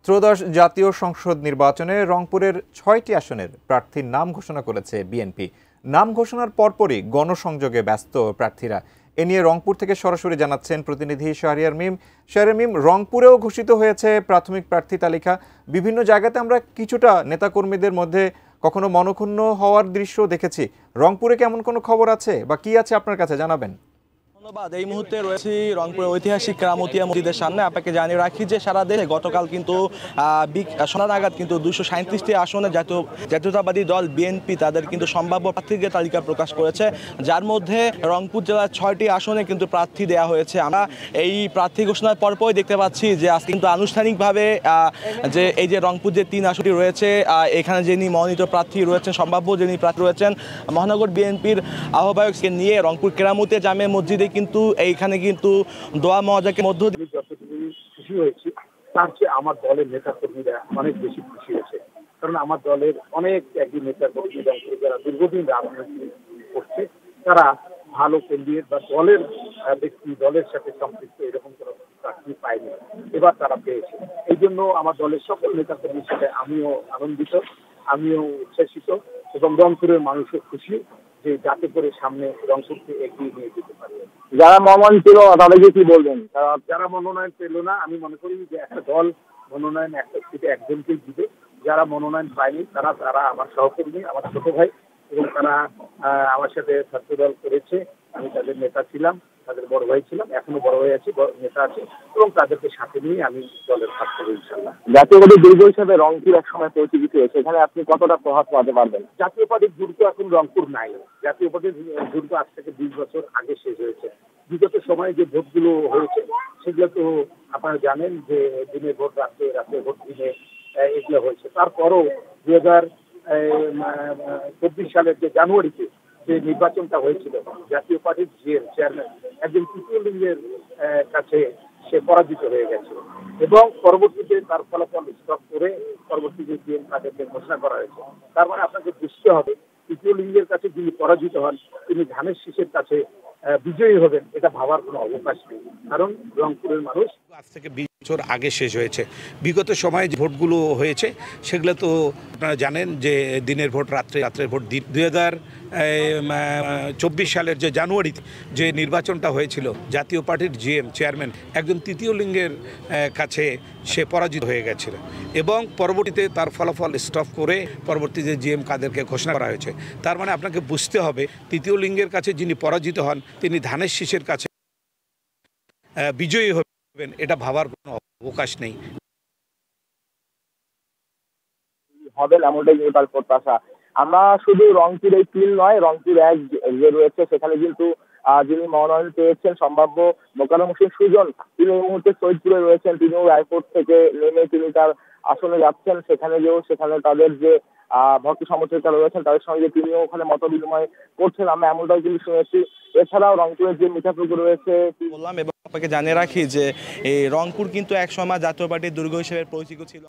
ত্রয়োদশ জাতীয় সংসদ নির্বাচনে রংপুরের ৬টি আসনের প্রার্থীর নাম ঘোষণা করেছে বিএনপি। নাম ঘোষণার পরপরই গণসংযোগে ব্যস্ত প্রার্থীরা। এ নিয়ে রংপুর থেকে সরাসরি জানাচ্ছেন প্রতিনিধি শাহরিয়ার মিম। শাহরিয়ার মিম, রংপুরেও ঘোষিত হয়েছে প্রাথমিক প্রার্থী তালিকা। বিভিন্ন জায়গাতে আমরা কিছুটা নেতাকর্মীদের মধ্যে কখনো মনক্ষুণ্ণ হওয়ার দৃশ্য দেখেছি। রংপুরে কেমন কোনো খবর আছে বা কি আছে আপনার কাছে জানাবেন? ধন্যবাদ। এই মুহূর্তে রয়েছি রংপুরের ঐতিহাসিক কেরামতিয়া মসজিদের সামনে। আপনাকে জানিয়ে রাখি যে সারা দেশে গতকাল কিন্তু সন্ধ্যা নাগাদ কিন্তু 237টি আসনে জাতীয়তাবাদী দল বিএনপি তাদের কিন্তু সম্ভাব্য প্রার্থীদের তালিকা প্রকাশ করেছে, যার মধ্যে রংপুর জেলার 6টি আসনে কিন্তু প্রার্থী দেওয়া হয়েছে। আমরা এই প্রার্থী ঘোষণার পরপরই দেখতে পাচ্ছি যে আজকে কিন্তু আনুষ্ঠানিকভাবে যে এই যে রংপুর যে 3 আসনটি রয়েছে, এখানে যিনি মনোনীত প্রার্থী রয়েছেন, সম্ভাব্য যিনি প্রার্থী রয়েছেন, মহানগর বিএনপির আহ্বায়ককে নিয়ে রংপুর কেরামতিয়া জামে মসজিদে কিন্তু এইখানে কিন্তু দোয়া মওয়াজাকের মধ্য দিয়ে যতটুকু খুশি হয়েছি তার চেয়ে আমার দলের নেতা কর্মীরা অনেক বেশি খুশি হয়েছে। কারণ আমার দলের অনেক একজন নেতা কর্মী যারা দীর্ঘদিন রাজনীতি করছে, তারা ভালো ক্যান্ডিডেট বা দলের ব্যক্তি, দলের সাথে সম্পৃক্ত এরকম কোনো চাকরি পায়নি, এবার তারা পেয়েছে। এই জন্য আমার দলের সকল নেতা কর্মীর সাথে আমিও আনন্দিত, আমিও উচ্ছ্বাসিত এবং রংপুরের মানুষও খুশি যে যাতে করে সামনে রংপুরকে এগিয়ে নিয়ে যেতে পারে। যারা মনোনয়ন পেল তাদেরকে কি বলবেন? যারা মনোনয়ন পেল না, আমি মনে করি যে একটা দল মনোনয়ন একটা সিটে একজনকেই দিবে। যারা মনোনয়ন পায়নি তারা আমার সহকর্মী, আমার ছোট ভাই, এবং তারা আমার সাথে ছাত্রদল করেছে। আমি তাদের নেতা ছিলাম, তাদের বড় ভাই ছিলাম, এখনো বড় ভাই আছি, নেতা আছি, এবং তাদেরকে সাথে নিয়ে আমি দলের কাজ করবো ইনশাল্লাহ। জাতীয়বাদী দুর্গ হিসেবে রংপুর এক সময় পরিচিত হয়েছে, এখানে আপনি কতটা প্রভাব পাওয়াতে পারবেন? জাতীয় পার্টির দুর্গ এখন রংপুর নাই। জাতীয় পার্টির দুর্গ আজ থেকে 20 বছর আগে শেষ হয়েছে। বিগত সময়ে যে ভোটগুলো হয়েছে সেগুলো তো আপনারা জানেন যে দিনের ভোট রাত্রে ভোট দিনে এগুলো হয়েছে। তারপরও 2024 সালের যে জানুয়ারিতে যে নির্বাচনটা হয়েছিল, জাতীয় পার্টির চেয়ারম্যান একজন তৃতীয় লিঙ্গের কাছে সে পরাজিত হয়ে গেছে এবং পরবর্তীতে তার ফলাফল স্টপ করে পরবর্তীতে তাদেরকে ঘোষণা করা হয়েছে। তার মানে আপনাকে বুঝতে হবে, তৃতীয় লিঙ্গের কাছে যিনি পরাজিত হন তিনি ধানের শীষের কাছে বিজয়ী হবেন, এটা ভাবার কোনো অবকাশ নেই। কারণ রংপুরের মানুষ আজ থেকে 20 বছর আগে শেষ হয়েছে। বিগত সময়ে যে ভোটগুলো হয়েছে সেগুলো তো আপনারা জানেন যে দিনের ভোট রাত্রের ভোট। 2024 সালের যে জানুয়ারিতে যে নির্বাচনটা হয়েছিল, জাতীয় পার্টির চেয়ারম্যান একজন তৃতীয় লিঙ্গের কাছে সে পরাজিত হয়ে গেছিল এবং পরবর্তীতে তার ফলাফল স্টপ করে পরবর্তীতে কাদেরকে ঘোষণা করা হয়েছে। তার মানে আপনাকে বুঝতে হবে, তৃতীয় লিঙ্গের কাছে যিনি পরাজিত হন তিনি ধানের শীষের কাছে বিজয়ী হবেন, এটা ভাবার কোনো অবকাশ নেই। হবে এমনটাই তার প্রত্যাশা। আমরা শুধু রংপুর এই 3 নয়, রংপুর 1 যে রয়েছে সেখানে কিন্তু যিনি মনোনয়ন পেয়েছেন সম্ভাব্য মোকাররম হোসেন সুজন, তিনি এই মুহূর্তে সৈয়দপুরে রয়েছেন। তিনিও এয়ারপোর্ট থেকে নেমে তিনি তার আসনে যাচ্ছেন। সেখানে তাদের যে ভক্ত সমর্থকরা রয়েছেন তাদের সঙ্গে তিনিও ওখানে মত বিনিময় করছেন, আমরা এমনটাই কিন্তু শুনেছি। এছাড়াও রংপুরের যে মিঠাপুকুর রয়েছে বললাম, এবং আপনাকে জানিয়ে রাখি যে এই রংপুর কিন্তু এক সময় জাতীয় পার্টির দুর্গ হিসেবে পরিচিত ছিল।